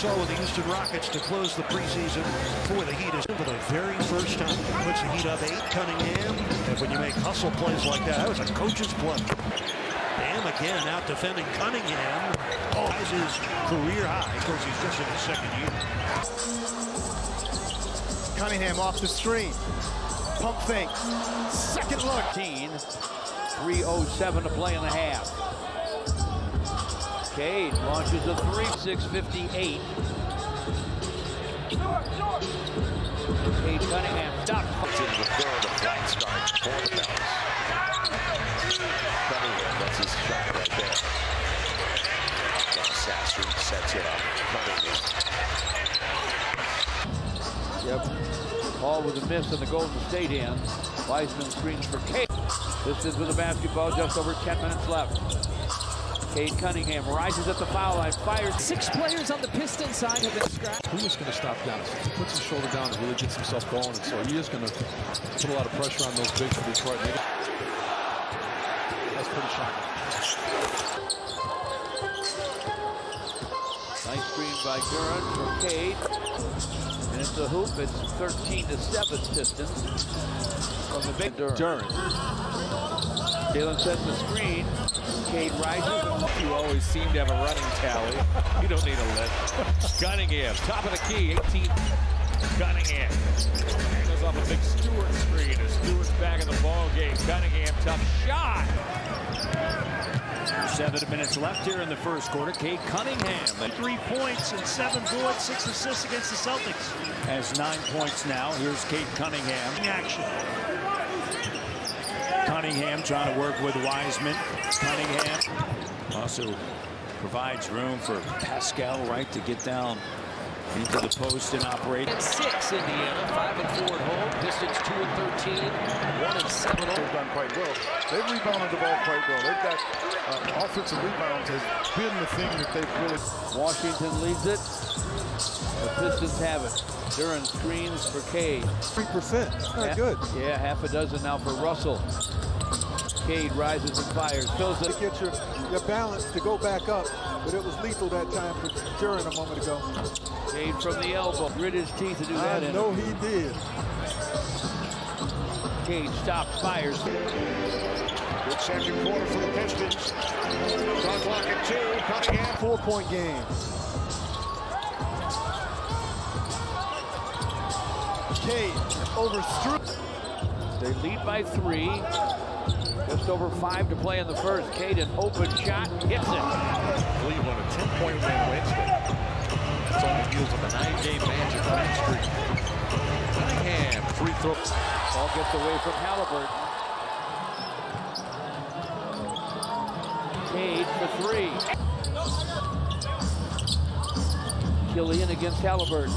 saw with the Houston Rockets to close the preseason for the Heat is for the very first time. Puts the Heat up 8, Cunningham. And when you make hustle plays like that was a coach's play. Bam again out defending Cunningham. Oh, that's his career high. Of course, he's just in his second year. Cunningham off the screen. Pump fake. Second look. 3:07 to play in the half. Cade launches a 3, 6:58. Cade Cunningham stopped. It's into the third, the flat start for the Pels. Cunningham, that's his shot right there. Sasser sets it up. Cunningham. Yep. Ball with a miss in the Golden State end. Wiseman screens for Cade. Pistons with the basketball, just over 10 minutes left. Cade Cunningham rises at the foul line, fires. 6 players on the Pistons side have been scratched. Who is going to stop Giannis? He puts his shoulder down and really gets himself going, and so he is going to put a lot of pressure on those bigs for Detroit. That's pretty shocking. Nice screen by Duran for Cade. And it's a hoop. It's 13-7 Pistons. From the big Duran. Jalen sets the screen. Cade rises. You always seem to have a running tally. You don't need a lift. Cunningham, top of the key, 18. Cunningham goes off a big Stewart screen. And Stewart's back in the ball game. Cunningham, tough shot. 7 minutes left here in the first quarter. Cade Cunningham, 3 points and 7 boards, 6 assists against the Celtics. Has 9 points now. Here's Cade Cunningham in action. Cunningham trying to work with Wiseman. Cunningham also provides room for Pascal Wright to get down into the post and operate. At 6, Indiana, 5 and 4 at home. Pistons 2 and 13, 1 and 7. They've done quite well. They've rebounded the ball quite well. They've got offensive rebounds has been the thing that they've really. Washington leads it. The Pistons have it. Duran screens for Cade. 3%. That's not good. Yeah, half a dozen now for Russell. Cade rises and fires. Fills it. To get your balance to go back up, but it was lethal that time for Duran a moment ago. Cade from the elbow. Grit his teeth to do that. I know he did. Cade stops, fires. Good second quarter for the Pistons. Shot clock at 2. Cunningham. 4-point game. Cade over Stewart. They lead by 3. Just over 5 to play in the first. Cade, an open shot, hits it. Cleveland, a 10-point win Wednesday. It's on the heels of a 9-game Magic winning streak. Cunningham, free throw. Ball gets away from Halliburton. Cade for 3. Killian against Halliburton.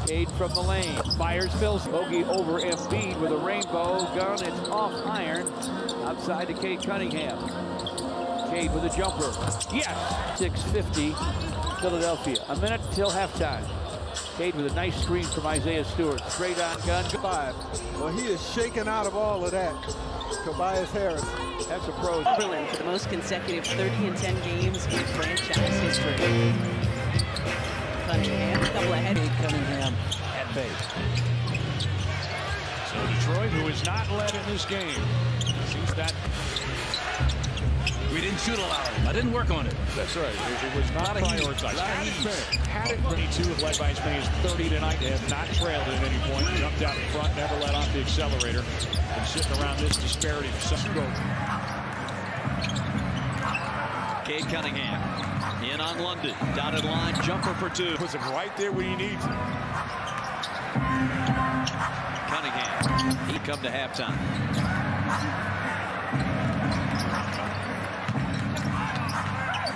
Cade from the lane. Fires, fills. Bogey over Embiid with a rainbow gun. It's off iron. Outside to Cade Cunningham. Cade with a jumper. Yes! 6:50, Philadelphia. A minute till halftime. Cade with a nice screen from Isaiah Stewart. Straight on gun. 5. Well, he is shaken out of all of that. Tobias Harris. That's a pro. Berlin for the most consecutive 30 and 10 games in franchise history. Cunningham, double ahead. Cunningham at bay. So Detroit, who is not led in this game, sees that. We didn't shoot a lot. I didn't work on it. That's right. It was not prioritized. Had it 22, led by as many as 30 tonight. They have not trailed at any point. Jumped out in front, never let off the accelerator. Been sitting around this disparity for some. Cade Cunningham in on London. Dotted line, jumper for 2. Puts him right there when he needs it. Cunningham, he come to halftime.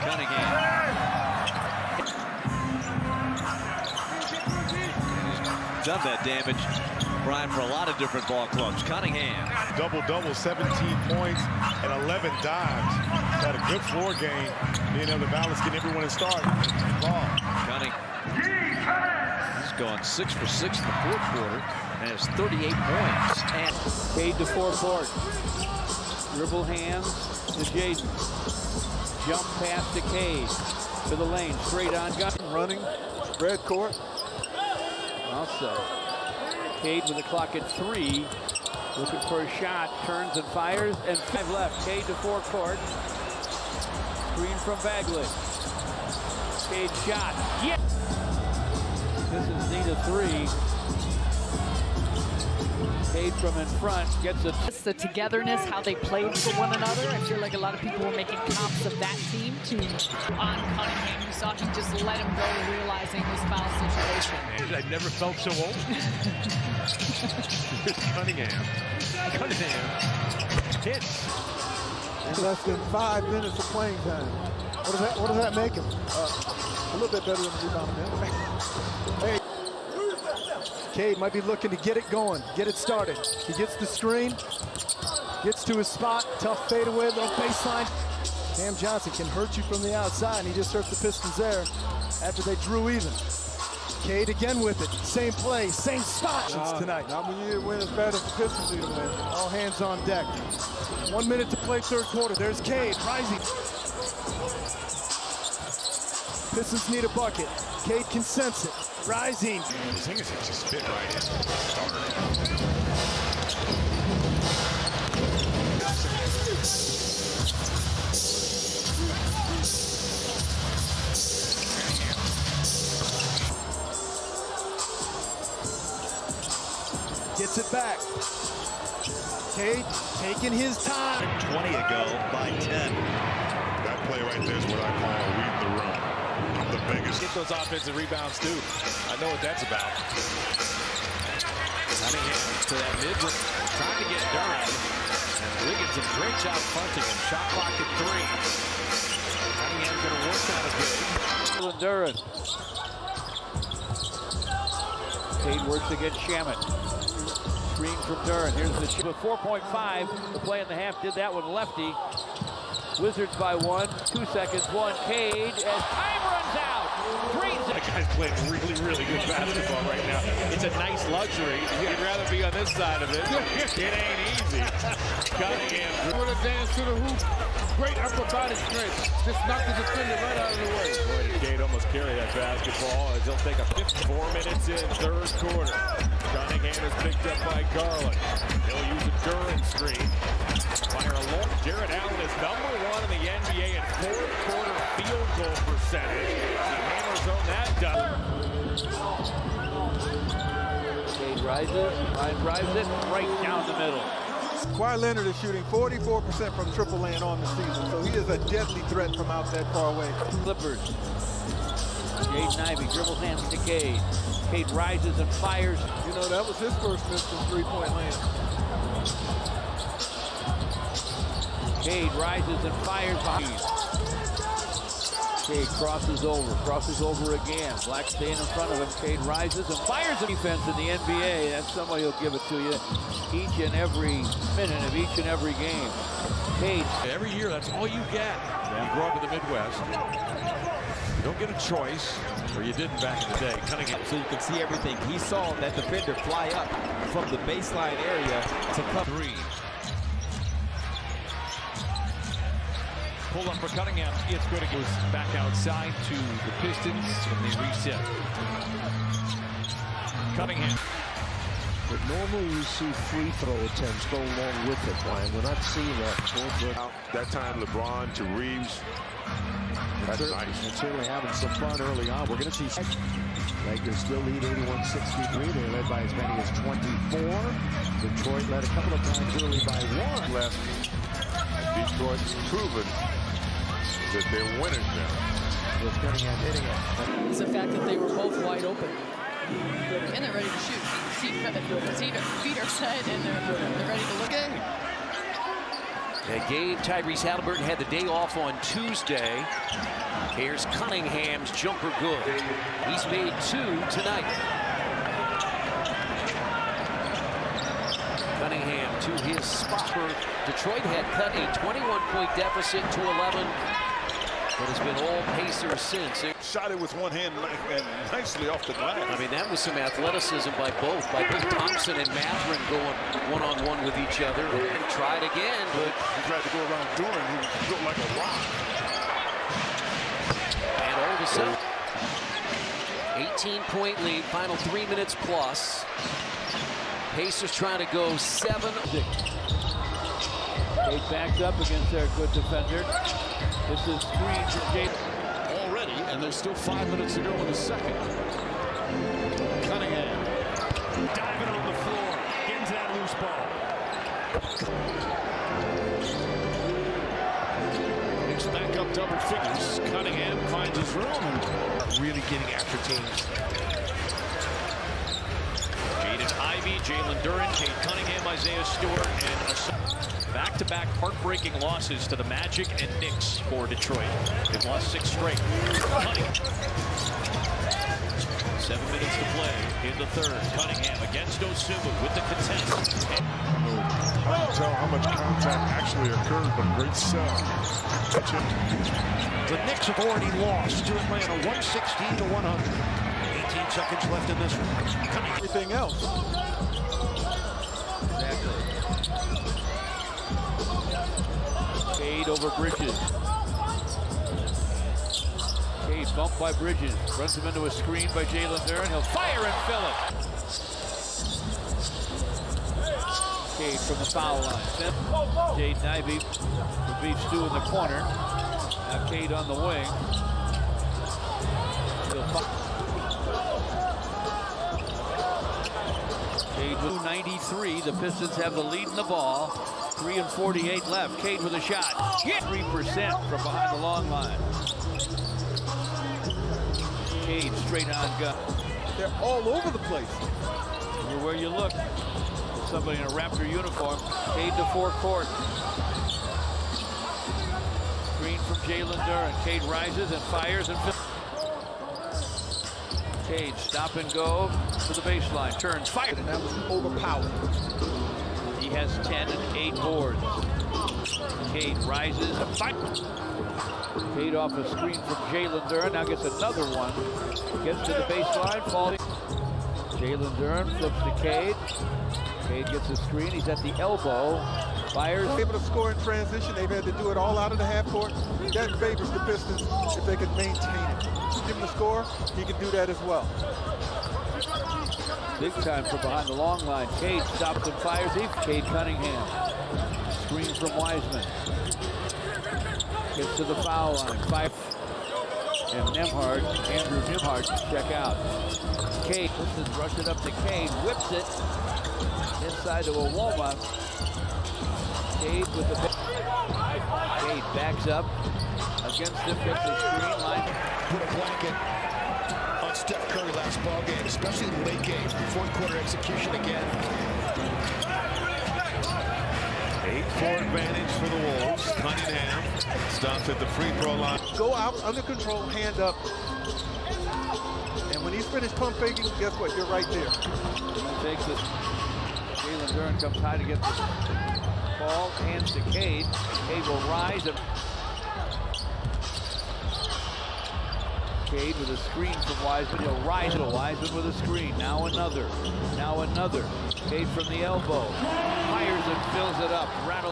Cunningham. Done that damage, Brian, for a lot of different ball clubs. Cunningham. Double-double, 17 points and 11 dimes. Got a good floor game, being able to balance, getting everyone to start. Cunningham. He's gone 6 for 6 in the fourth quarter and has 38 points. And Cade to forecourt. Dribble hands to Jaden. Jump pass to Cade. to the lane, straight on gun. Running, red court. Also, Cade with the clock at 3. Looking for a shot, turns and fires, and 5 left. Cade to forecourt. Screen from Bagley. Cade shot. Yeah! This is need a 3. Cade from in front gets it. It's the togetherness, how they played for one another. I feel like a lot of people were making comps of that team on Cunningham. You saw he just let him go, realizing his foul situation. I never felt so old. Here's Cunningham. Cunningham hits. In less than 5 minutes of playing time. What does that make him? A little bit better than the rebound man. Hey. Cade might be looking to get it going, get it started. He gets the screen, gets to his spot, tough fadeaway, little baseline. Cam Johnson can hurt you from the outside, and he just hurt the Pistons there after they drew even. Cade again with it, same play, same spot tonight. Not when you win as bad as the Pistons need to win. All hands on deck. 1 minute to play third quarter. There's Cade rising. Pistons need a bucket. Cade can sense it. Rising. Zingis just fit right in. Starter. Gets it back. Cade taking his time. 20 ago by 10. That play right there is what I call read the room. I'm the biggest. Get those offensive rebounds too. I know what that's about. Cunningham to that mid-range, trying to get Durant. And Wiggins a great job punting him. Shot clock at 3. Cunningham's going to work that a bit. Durant. Cade works against Shamet. Screen from Durant. Here's the shoot. 4.5. The play in the half did that one lefty. Wizards by 1. 2 seconds. 1. Cade as time runs out. That guy's playing really, really good basketball right now. It's a nice luxury. You'd rather be on this side of it. It ain't easy. Cunningham. With a dance to the hoop. Great upper body strength. Just knocked the defender right out of the way. Boy, did Cade almost carry that basketball as he'll take a 54 minutes in third quarter. Cunningham is picked up by Garland. He'll use a Durant screen. Fire a long. Jared Allen is #1 in the NBA in fourth quarter field goal percentage. He hammers on that done. Cade rises, drives it right down the middle. Kawhi Leonard is shooting 44% from triple lane on the season, so he is a deadly threat from out that far away. Clippers. Jaden Ivey dribbles hands to Cade. Cade rises and fires. You know, that was his first miss from three-point land. Cade rises and fires behind. Cade crosses over again. Black staying in front of him. Cade rises and fires the defense in the NBA. That's somebody who'll give it to you each and every minute of each and every game. Cade. Every year, that's all you get. You grow up in the Midwest. You don't get a choice, or you didn't back in the day. Cunningham. So you can see everything. He saw that defender fly up from the baseline area to come. 3. Pull up for Cunningham. It's good. It goes back outside to the Pistons, and they reset. Cunningham. But normally you see free throw attempts go along with it, Brian. We're not seeing that. That time LeBron to Reeves. That's nice. And certainly having some fun early on. We're going to see Lakers still lead 81-63. They're led by as many as 24. Detroit led a couple of times early by 1. Left. Detroit's proven that they're winners now. With Cunningham hitting it. It's the fact that they were both wide open. And they're ready to shoot. Feet are set, and they're ready to look at. Cade, Tyrese Halliburton had the day off on Tuesday. Here's Cunningham's jumper good. He's made 2 tonight. Cunningham to his spot. Detroit had cut a 21-point deficit to 11. But it's been all Pacers since. Shot it with one hand and nicely off the glass. I mean, that was some athleticism by both Thompson and Mathurin going one-on-one with each other. And tried again, but he tried to go around Durant. He built like a rock. And this up. 18-point lead, final 3 minutes plus. Pacers trying to go 7. Cade backs up against their good defender. This is screen from Cade. Already, and there's still 5 minutes to go in the second. Cunningham diving on the floor, getting to that loose ball. It's back up double figures. Cunningham finds his room and Really getting after teams. Jaden Ivey, Jalen Duren, Cade Cunningham, Isaiah Stewart, and back-to-back heartbreaking losses to the Magic and Knicks for Detroit. They've lost 6 straight. 7 minutes to play in the third. Cunningham against Osumu with the contest. I can tell how much contact actually occurred, but great sell. The Knicks have already lost to Atlanta, 116-100. 18 seconds left in this one. Everything else. Cade over Bridges. Cade bumped by Bridges. Runs him into a screen by Jalen Duren. He'll fire and fill it. Cade from the foul line. Jaden Ivey beats Stu in the corner. Now Cade on the wing. Cade with 93. The Pistons have the lead in the ball. 3:48 left. Cade with a shot. 3% from behind the long line. Cade straight on gun. They're all over the place. Everywhere you look, there's somebody in a Raptor uniform. Cade to forecourt. Screen from Jalen Duren. Cade rises and fires and Cade stop and go to the baseline. Turns, fires. And that was overpowered. He has 10 and 8 boards. Cade rises and fires. Cade off a screen from Jalen Duren. Now gets another one. Gets to the baseline. Falling. Jalen Duren flips to Cade. Cade gets a screen. He's at the elbow. Fires. Able to score in transition. They've had to do it all out of the half court. That favors the Pistons if they can maintain it. Give him the score. He can do that as well. Big time from behind the long line. Cade stops and fires. Cade Cunningham. Screen from Wiseman. Gets to the foul line. 5. And Nembhard, Andrew Nembhard, check out. Cade, Pistons rush it up to Cade. Whips it inside to Awoma. Cade with the... Cade backs up against him. Gets the screen line. Put a blanket on Steph Curry last ball game, especially in the late game. Fourth quarter execution again. 8-4 advantage for the Wolves. Cunningham stops at the free throw line. Go out under control, hand up. And when he's finished pump faking, guess what? You're right there. He takes it. Jalen Duren comes high to get the ball. Hands to Cade. Cade will rise. Cade with a screen from Wiseman. He'll rise to Wiseman with a screen. Now another. Now another. Cade from the elbow. Fires and fills it up. Rattle